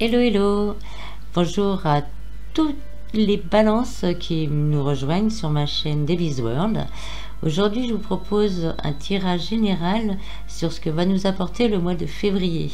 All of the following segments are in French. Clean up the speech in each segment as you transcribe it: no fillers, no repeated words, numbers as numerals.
Hello, hello. Bonjour à toutes les balances qui nous rejoignent sur ma chaîne Debbie's World. Aujourd'hui, je vous propose un tirage général sur ce que va nous apporter le mois de février.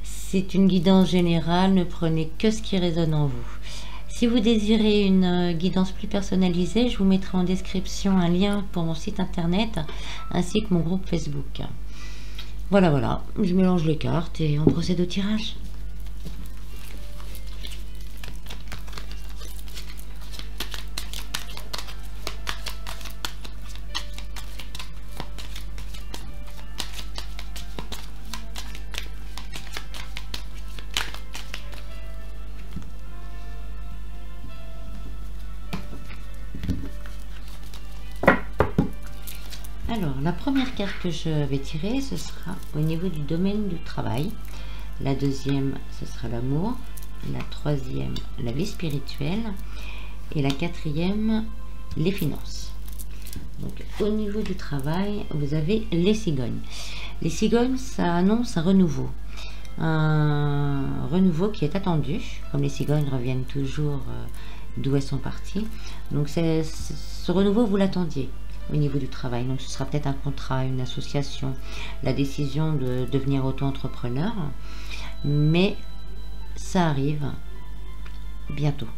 C'est une guidance générale, ne prenez que ce qui résonne en vous. Si vous désirez une guidance plus personnalisée, je vous mettrai en description un lien pour mon site internet ainsi que mon groupe Facebook. Voilà, je mélange les cartes et on procède au tirage. Alors, la première carte que je vais tirer, ce sera au niveau du domaine du travail. La deuxième, ce sera l'amour. La troisième, la vie spirituelle. Et la quatrième, les finances. Donc, au niveau du travail, vous avez les cigognes. Les cigognes, ça annonce un renouveau. Un renouveau qui est attendu, comme les cigognes reviennent toujours d'où elles sont parties. Donc, ce renouveau, vous l'attendiez au niveau du travail. Donc ce sera peut-être un contrat, une association, la décision de devenir auto-entrepreneur, mais ça arrive bientôt.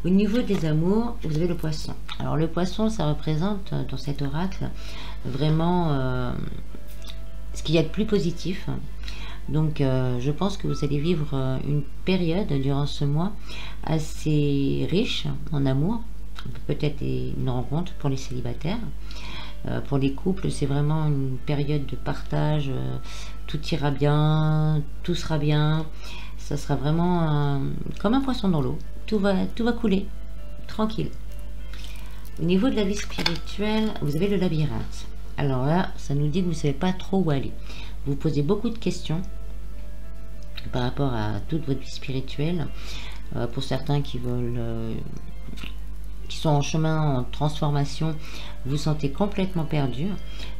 Au niveau des amours, vous avez le poisson. Alors le poisson, ça représente dans cet oracle vraiment ce qu'il y a de plus positif. Donc je pense que vous allez vivre une période durant ce mois assez riche en amour. Peut-être une rencontre pour les célibataires. Pour les couples, c'est vraiment une période de partage. Tout ira bien, tout sera bien. Ça sera vraiment comme un poisson dans l'eau. Tout va couler, tranquille. Au niveau de la vie spirituelle, vous avez le labyrinthe. Alors là, ça nous dit que vous ne savez pas trop où aller. Vous posez beaucoup de questions par rapport à toute votre vie spirituelle. Pour certains qui veulent... qui sont en chemin, en transformation, vous vous sentez complètement perdu.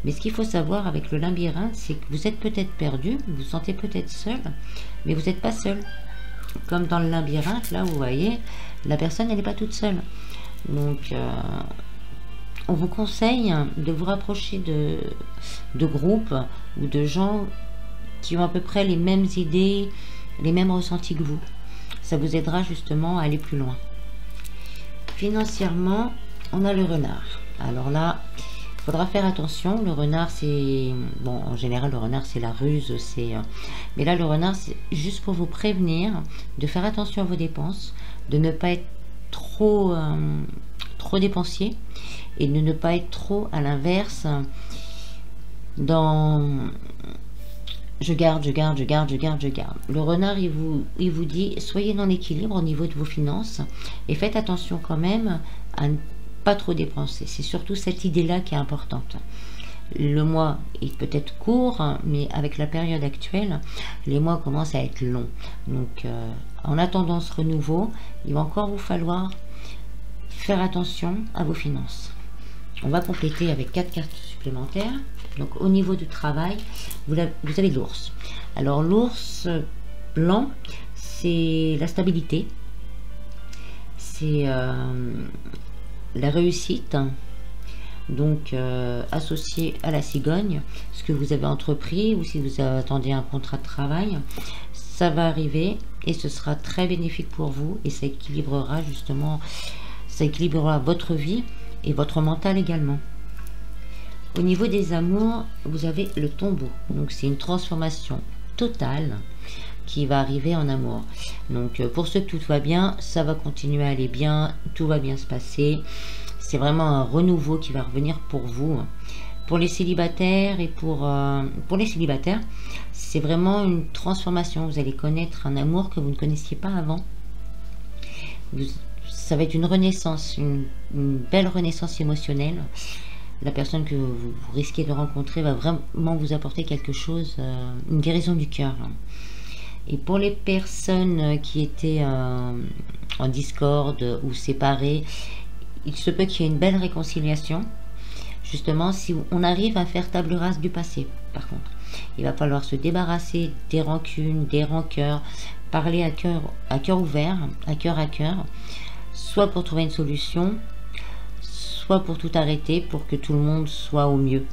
Mais ce qu'il faut savoir avec le labyrinthe, c'est que vous êtes peut-être perdu, vous vous sentez peut-être seul, mais vous n'êtes pas seul. Comme dans le labyrinthe, là, vous voyez, la personne, elle n'est pas toute seule. Donc, on vous conseille de vous rapprocher de groupes ou de gens qui ont à peu près les mêmes idées, les mêmes ressentis que vous. Ça vous aidera justement à aller plus loin. Financièrement, on a le renard. Alors là, il faudra faire attention. Le renard, c'est... Bon, en général, le renard, c'est la ruse. Mais là, le renard, c'est juste pour vous prévenir de faire attention à vos dépenses, de ne pas être trop dépensier et de ne pas être trop, à l'inverse, dans... Je garde. Le renard, il vous dit, soyez dans l'équilibre au niveau de vos finances et faites attention quand même à ne pas trop dépenser. C'est surtout cette idée-là qui est importante. Le mois est peut-être court, mais avec la période actuelle, les mois commencent à être longs. Donc, en attendant ce renouveau, il va encore vous falloir faire attention à vos finances. On va compléter avec 4 cartes supplémentaires. Donc au niveau du travail, vous avez l'ours. Alors l'ours blanc, c'est la stabilité, c'est la réussite. Donc associé à la cigogne, ce que vous avez entrepris ou si vous attendez un contrat de travail, ça va arriver et ce sera très bénéfique pour vous et ça équilibrera justement, ça équilibrera votre vie et votre mental également. Au niveau des amours, vous avez le tombeau. Donc c'est une transformation totale qui va arriver en amour. Donc pour ceux que tout va bien, ça va continuer à aller bien, tout va bien se passer. C'est vraiment un renouveau qui va revenir pour vous. Pour les célibataires et pour les célibataires, c'est vraiment une transformation. Vous allez connaître un amour que vous ne connaissiez pas avant. Ça va être une renaissance, une belle renaissance émotionnelle. La personne que vous risquez de rencontrer va vraiment vous apporter quelque chose, une guérison du cœur. Et pour les personnes qui étaient en discorde ou séparées, il se peut qu'il y ait une belle réconciliation. Justement, si on arrive à faire table rase du passé, par contre, il va falloir se débarrasser des rancunes, des rancœurs, parler à cœur ouvert, à cœur, soit pour trouver une solution, soit pour tout arrêter, pour que tout le monde soit au mieux.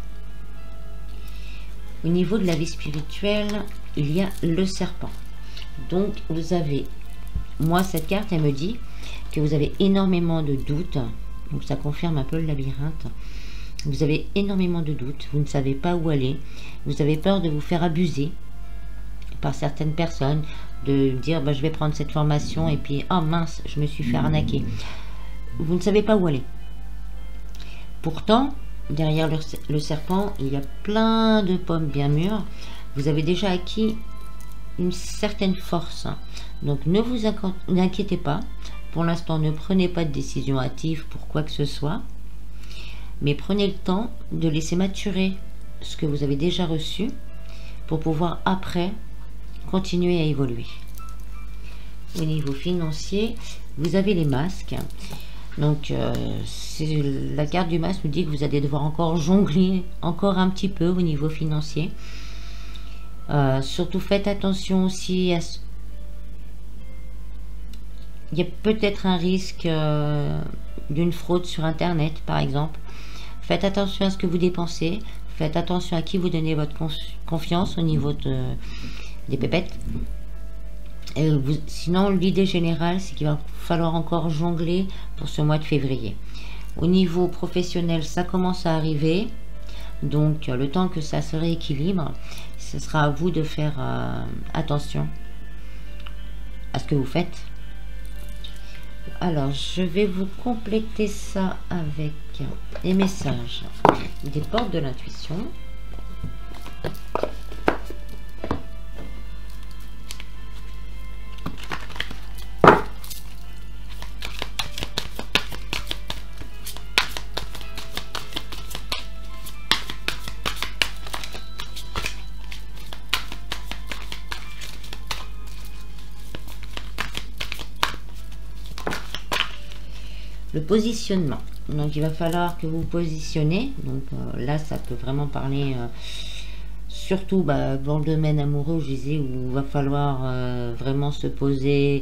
Au niveau de la vie spirituelle, il y a le serpent. Donc vous avez, moi cette carte elle me dit que vous avez énormément de doutes, donc ça confirme un peu le labyrinthe. Vous avez énormément de doutes, vous ne savez pas où aller, vous avez peur de vous faire abuser par certaines personnes, de dire bah, je vais prendre cette formation et puis oh mince, je me suis fait arnaquer. Vous ne savez pas où aller. Pourtant, derrière le serpent, il y a plein de pommes bien mûres. Vous avez déjà acquis une certaine force. Donc ne vous inquiétez pas. Pour l'instant, ne prenez pas de décision hâtive pour quoi que ce soit. Mais prenez le temps de laisser maturer ce que vous avez déjà reçu pour pouvoir après continuer à évoluer. Au niveau financier, vous avez les masques. Donc la carte du masque nous dit que vous allez devoir encore jongler encore un petit peu au niveau financier. Surtout faites attention aussi à ce... Il y a peut-être un risque d'une fraude sur internet par exemple. Faites attention à ce que vous dépensez, faites attention à qui vous donnez votre confiance au niveau des pépettes. Sinon l'idée générale c'est qu'il va falloir encore jongler pour ce mois de février. Au niveau professionnel ça commence à arriver, donc le temps que ça se rééquilibre, ce sera à vous de faire attention à ce que vous faites. Alors je vais vous compléter ça avec les messages des portes de l'intuition. Le positionnement, donc il va falloir que vous vous positionnez, donc là ça peut vraiment parler surtout dans le domaine amoureux, je disais, où il va falloir vraiment se poser,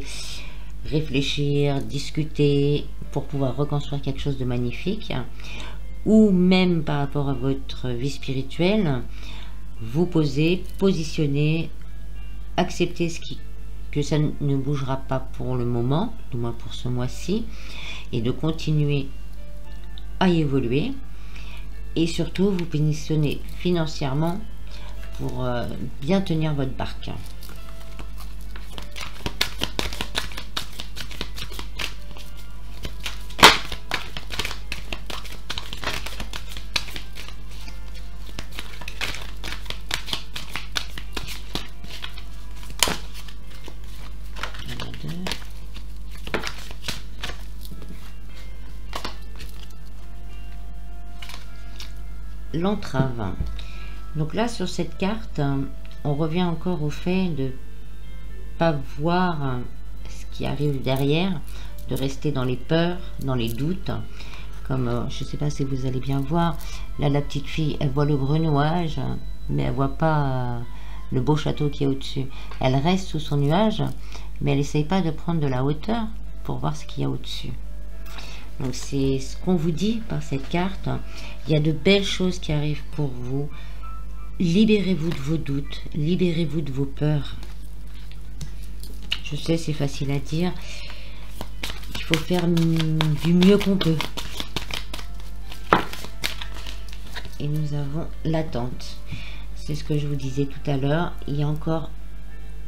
réfléchir, discuter pour pouvoir reconstruire quelque chose de magnifique, ou même par rapport à votre vie spirituelle, vous poser, positionner, accepter que ça ne bougera pas pour le moment, du moins pour ce mois-ci, et de continuer à évoluer, et surtout vous positionner financièrement pour bien tenir votre barque. L'entrave. Donc là sur cette carte on revient encore au fait de pas voir ce qui arrive derrière, de rester dans les peurs, dans les doutes, comme je sais pas si vous allez bien voir là, la petite fille elle voit le gros nuage mais elle voit pas le beau château qui est au-dessus. Elle reste sous son nuage mais elle essaye pas de prendre de la hauteur pour voir ce qu'il y a au-dessus. Donc c'est ce qu'on vous dit par cette carte. Il y a de belles choses qui arrivent pour vous. Libérez-vous de vos doutes, libérez-vous de vos peurs. Je sais, c'est facile à dire. Il faut faire du mieux qu'on peut. Et nous avons l'attente. C'est ce que je vous disais tout à l'heure. Il y a encore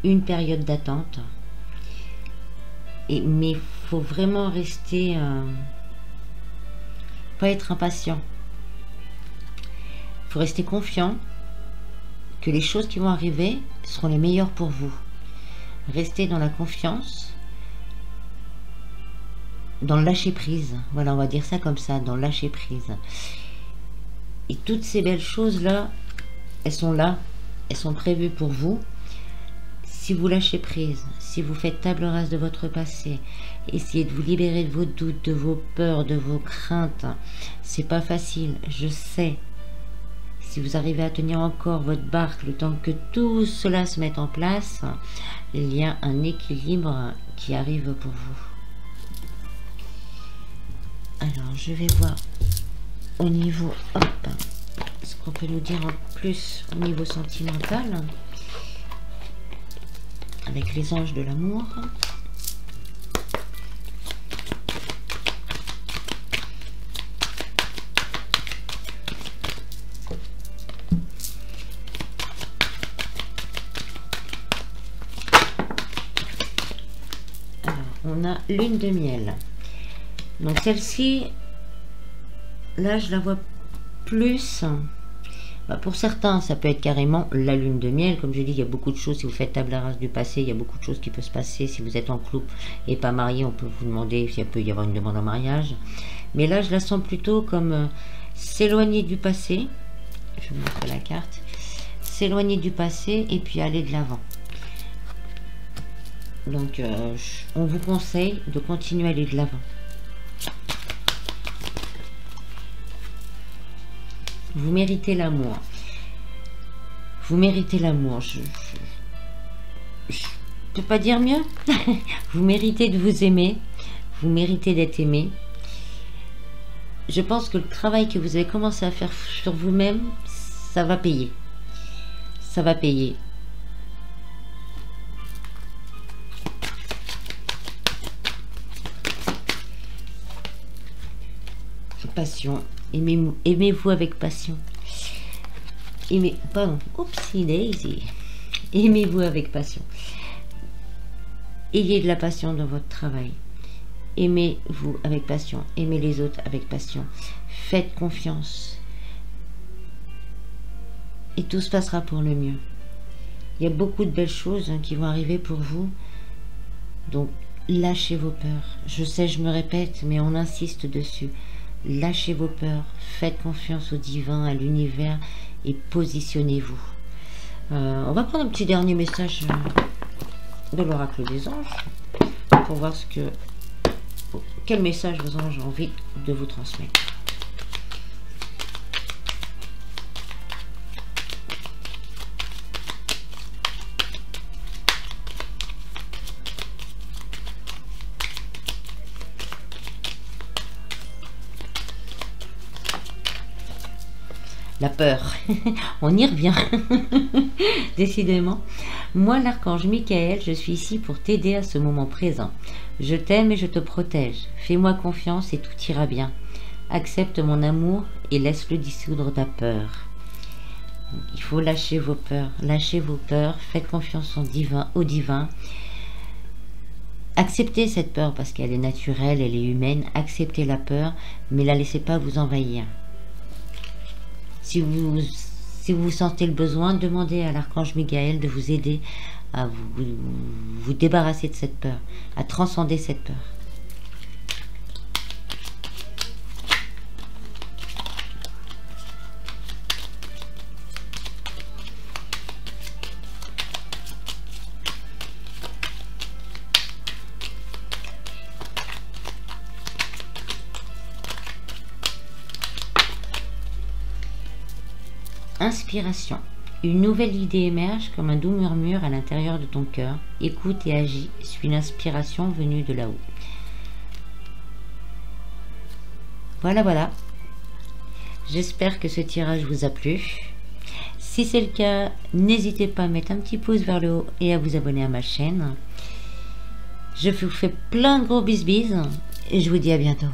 une période d'attente. Mais il faut vraiment rester... pas être impatient. Il faut rester confiant que les choses qui vont arriver seront les meilleures pour vous. Restez dans la confiance, dans le lâcher prise. Voilà, on va dire ça comme ça, dans le lâcher prise. Et toutes ces belles choses là, elles sont prévues pour vous. Si vous lâchez prise, si vous faites table rase de votre passé, essayez de vous libérer de vos doutes, de vos peurs, de vos craintes. C'est pas facile, je sais. Si vous arrivez à tenir encore votre barque le temps que tout cela se mette en place, il y a un équilibre qui arrive pour vous. Alors, je vais voir au niveau, hop, ce qu'on peut nous dire en plus au niveau sentimental, avec les anges de l'amour. Alors, on a lune de miel. Donc celle-ci, là je la vois plus, pour certains ça peut être carrément la lune de miel. Comme je dis, il y a beaucoup de choses, si vous faites table rase du passé, il y a beaucoup de choses qui peuvent se passer. Si vous êtes en couple et pas marié, on peut vous demander s'il peut y avoir une demande en mariage. Mais là je la sens plutôt comme s'éloigner du passé. Je vous montre la carte. S'éloigner du passé et puis aller de l'avant. Donc on vous conseille de continuer à aller de l'avant. Vous méritez l'amour. Vous méritez l'amour. Je peux pas dire mieux. Vous méritez de vous aimer. Vous méritez d'être aimé. Je pense que le travail que vous avez commencé à faire sur vous-même, ça va payer. Ça va payer. Passion. Aimez-vous avec passion. Oupsie daisy. Aimez-vous avec passion. Ayez de la passion dans votre travail. Aimez-vous avec passion. Aimez les autres avec passion. Faites confiance. Et tout se passera pour le mieux. Il y a beaucoup de belles choses qui vont arriver pour vous. Donc, lâchez vos peurs. Je sais, je me répète, mais on insiste dessus. Lâchez vos peurs, faites confiance au divin, à l'univers et positionnez-vous. On va prendre un petit dernier message de l'oracle des anges pour voir quel message vos anges ont envie de vous transmettre. La peur, on y revient, décidément. Moi, l'archange Michael, je suis ici pour t'aider à ce moment présent. Je t'aime et je te protège. Fais-moi confiance et tout ira bien. Accepte mon amour et laisse-le dissoudre ta peur. Donc, il faut lâcher vos peurs. Lâchez vos peurs, faites confiance au divin. Acceptez cette peur parce qu'elle est naturelle, elle est humaine. Acceptez la peur, mais la laissez pas vous envahir. Si vous sentez le besoin, demandez à l'archange Michael de vous aider à vous débarrasser de cette peur, à transcender cette peur. Inspiration. Une nouvelle idée émerge comme un doux murmure à l'intérieur de ton cœur. Écoute et agis. Suis l'inspiration venue de là-haut. Voilà. J'espère que ce tirage vous a plu. Si c'est le cas, n'hésitez pas à mettre un petit pouce vers le haut et à vous abonner à ma chaîne. Je vous fais plein de gros bisbis et je vous dis à bientôt.